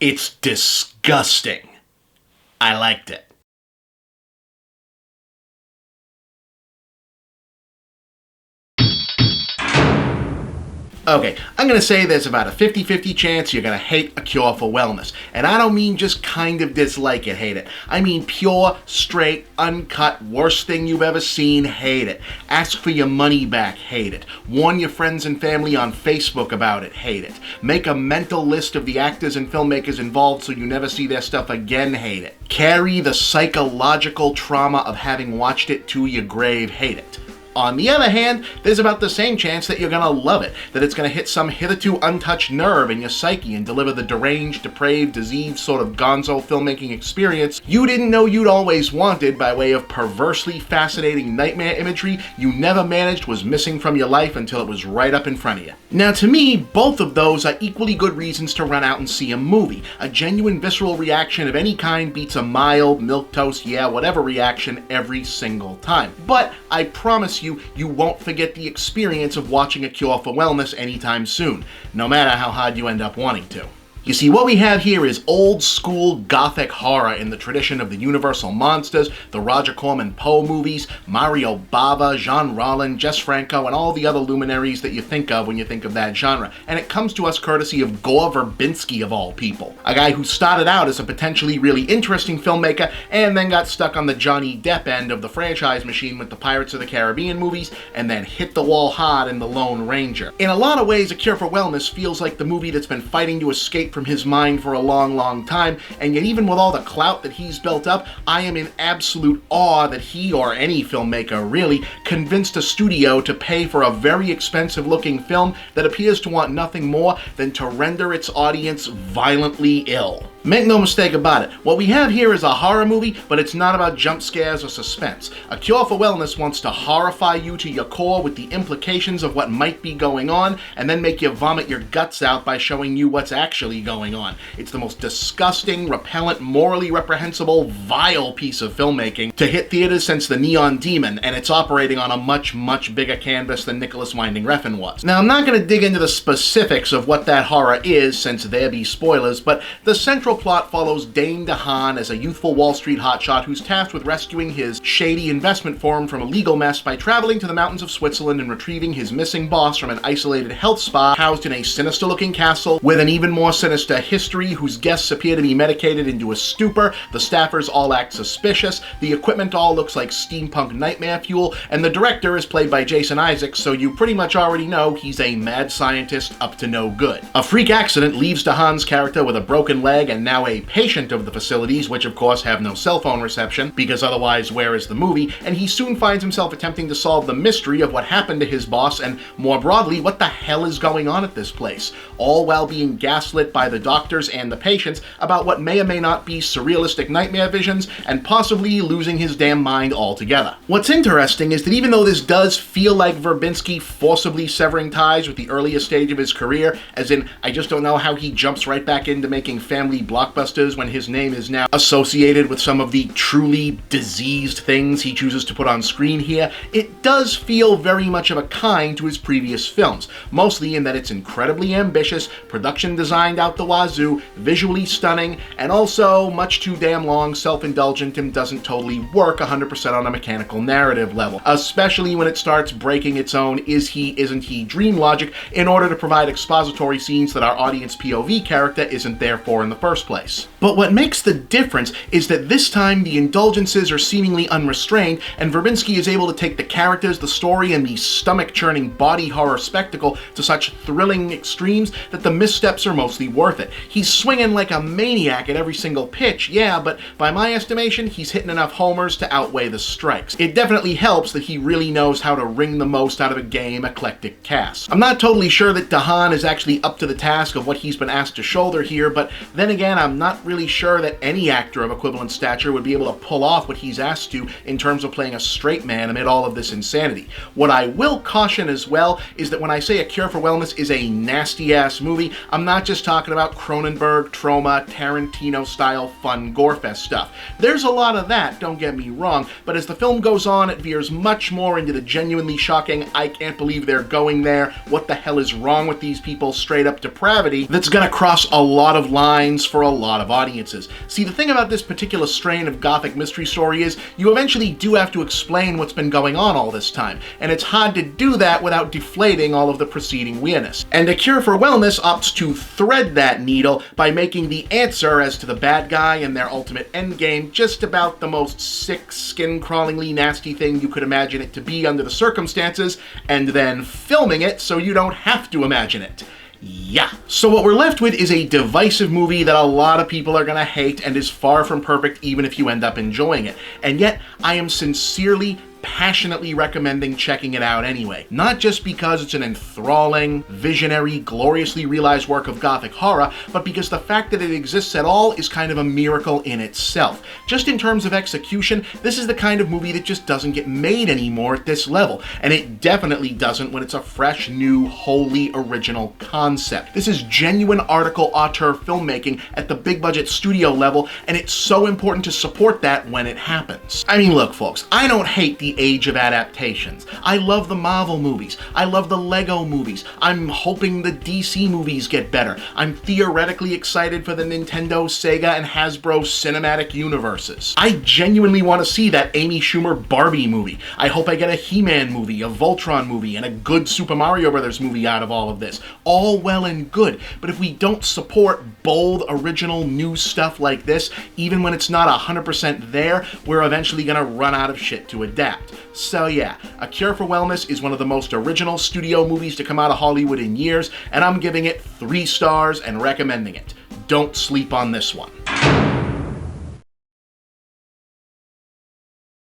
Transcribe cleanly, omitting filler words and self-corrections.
It's disgusting. I liked it. Okay, I'm going to say there's about a 50-50 chance you're going to hate A Cure for Wellness. And I don't mean just kind of dislike it, hate it. I mean pure, straight, uncut, worst thing you've ever seen, hate it. Ask for your money back, hate it. Warn your friends and family on Facebook about it, hate it. Make a mental list of the actors and filmmakers involved so you never see their stuff again, hate it. Carry the psychological trauma of having watched it to your grave, hate it. On the other hand, there's about the same chance that you're gonna love it, that it's gonna hit some hitherto untouched nerve in your psyche and deliver the deranged, depraved, diseased sort of gonzo filmmaking experience you didn't know you'd always wanted by way of perversely fascinating nightmare imagery you never managed was missing from your life until it was right up in front of you. Now to me, both of those are equally good reasons to run out and see a movie. A genuine visceral reaction of any kind beats a mild, milquetoast, yeah, whatever reaction every single time. But I promise you won't forget the experience of watching A Cure for Wellness anytime soon, no matter how hard you end up wanting to. You see, what we have here is old school Gothic horror in the tradition of the Universal Monsters, the Roger Corman Poe movies, Mario Bava, Jean Rollin, Jess Franco, and all the other luminaries that you think of when you think of that genre. And it comes to us courtesy of Gore Verbinski, of all people. A guy who started out as a potentially really interesting filmmaker and then got stuck on the Johnny Depp end of the franchise machine with the Pirates of the Caribbean movies and then hit the wall hard in The Lone Ranger. In a lot of ways, A Cure for Wellness feels like the movie that's been fighting to escape from his mind for a long time, and yet even with all the clout that he's built up, I am in absolute awe that he, or any filmmaker really, convinced a studio to pay for a very expensive looking film that appears to want nothing more than to render its audience violently ill. Make no mistake about it, what we have here is a horror movie, but it's not about jump scares or suspense. A Cure for Wellness wants to horrify you to your core with the implications of what might be going on, and then make you vomit your guts out by showing you what's actually going on. It's the most disgusting, repellent, morally reprehensible, vile piece of filmmaking to hit theaters since The Neon Demon, and it's operating on a much bigger canvas than Nicholas Winding Refn was. Now, I'm not going to dig into the specifics of what that horror is, since there be spoilers, but the central plot follows Dane DeHaan as a youthful Wall Street hotshot who's tasked with rescuing his shady investment firm from a legal mess by traveling to the mountains of Switzerland and retrieving his missing boss from an isolated health spa housed in a sinister-looking castle with an even more sinister history, whose guests appear to be medicated into a stupor, the staffers all act suspicious, the equipment all looks like steampunk nightmare fuel, and the director is played by Jason Isaacs, so you pretty much already know he's a mad scientist up to no good. A freak accident leaves DeHaan's character with a broken leg and now a patient of the facilities, which of course have no cell phone reception, because otherwise where is the movie, and he soon finds himself attempting to solve the mystery of what happened to his boss and, more broadly, what the hell is going on at this place, all while being gaslit by the doctors and the patients about what may or may not be surrealistic nightmare visions, and possibly losing his damn mind altogether. What's interesting is that even though this does feel like Verbinski forcibly severing ties with the earliest stage of his career, as in, I just don't know how he jumps right back into making family blockbusters when his name is now associated with some of the truly diseased things he chooses to put on screen here, it does feel very much of a kind to his previous films, mostly in that it's incredibly ambitious, production designed out the wazoo, visually stunning, and also much too damn long, self-indulgent, and doesn't totally work 100% on a mechanical narrative level, especially when it starts breaking its own is-he, isn't-he dream logic in order to provide expository scenes that our audience POV character isn't there for in the first place. But what makes the difference is that this time the indulgences are seemingly unrestrained, and Verbinski is able to take the characters, the story, and the stomach-churning body horror spectacle to such thrilling extremes that the missteps are mostly worth it. He's swinging like a maniac at every single pitch, yeah, but by my estimation, he's hitting enough homers to outweigh the strikes. It definitely helps that he really knows how to wring the most out of a game, eclectic cast. I'm not totally sure that DeHaan is actually up to the task of what he's been asked to shoulder here, but then again, I'm not really sure that any actor of equivalent stature would be able to pull off what he's asked to in terms of playing a straight man amid all of this insanity. What I will caution as well is that when I say A Cure for Wellness is a nasty-ass movie, I'm not just talking about Cronenberg, Troma, Tarantino-style fun gorefest stuff. There's a lot of that, don't get me wrong, but as the film goes on, it veers much more into the genuinely shocking, I can't believe they're going there, what the hell is wrong with these people, straight up depravity, that's gonna cross a lot of lines for for a lot of audiences. See, the thing about this particular strain of Gothic mystery story is you eventually do have to explain what's been going on all this time, and it's hard to do that without deflating all of the preceding weirdness. And A Cure for Wellness opts to thread that needle by making the answer as to the bad guy and their ultimate endgame just about the most sick, skin-crawlingly nasty thing you could imagine it to be under the circumstances, and then filming it so you don't have to imagine it. Yeah. So what we're left with is a divisive movie that a lot of people are gonna hate and is far from perfect even if you end up enjoying it. And yet, I am sincerely, passionately recommending checking it out anyway. Not just because it's an enthralling, visionary, gloriously realized work of Gothic horror, but because the fact that it exists at all is kind of a miracle in itself. Just in terms of execution, this is the kind of movie that just doesn't get made anymore at this level, and it definitely doesn't when it's a fresh, new, wholly original concept. This is genuine article auteur filmmaking at the big budget studio level, and it's so important to support that when it happens. I mean, look folks, I don't hate the age of adaptations. I love the Marvel movies. I love the Lego movies. I'm hoping the DC movies get better. I'm theoretically excited for the Nintendo, Sega, and Hasbro cinematic universes. I genuinely want to see that Amy Schumer Barbie movie. I hope I get a He-Man movie, a Voltron movie, and a good Super Mario Brothers movie out of all of this. All well and good, but if we don't support bold, original, new stuff like this, even when it's not 100% there, we're eventually gonna run out of shit to adapt. So yeah, A Cure for Wellness is one of the most original studio movies to come out of Hollywood in years, and I'm giving it 3 stars and recommending it. Don't sleep on this one.